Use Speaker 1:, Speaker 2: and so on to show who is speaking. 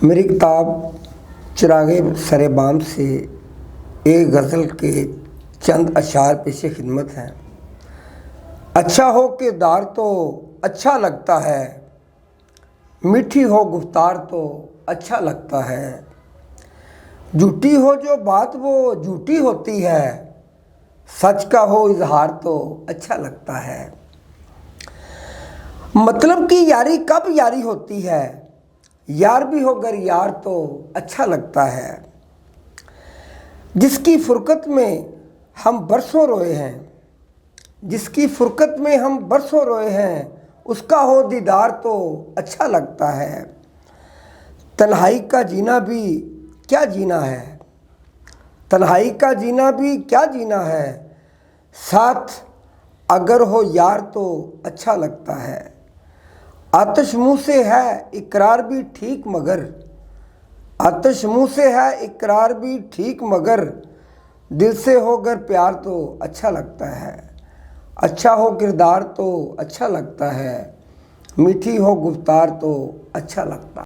Speaker 1: मेरी किताब चिरागे सरेबाम से एक गज़ल के चंद अशार पेश खिदमत हैं। अच्छा हो किरदार तो अच्छा लगता है, मीठी हो गुफ्तार तो अच्छा लगता है, झूठी हो जो बात वो झूठी होती है, सच का हो इजहार तो अच्छा लगता है। मतलब कि यारी कब यारी होती है, यार भी हो अगर यार तो अच्छा लगता है। जिसकी फुरकत में हम बरसों रोए हैं, जिसकी फुरकत में हम बरसों रोए हैं, उसका हो दीदार तो अच्छा लगता है। तन्हाई का जीना भी क्या जीना है, तन्हाई का जीना भी क्या जीना है, साथ अगर हो यार तो अच्छा लगता है। आतिश मुँह से है इकरार भी ठीक मगर, आतिश मुँह से है इकरार भी ठीक मगर, दिल से हो अगर प्यार तो अच्छा लगता है। अच्छा हो किरदार तो अच्छा लगता है, मीठी हो गुफ्तार तो अच्छा लगता है।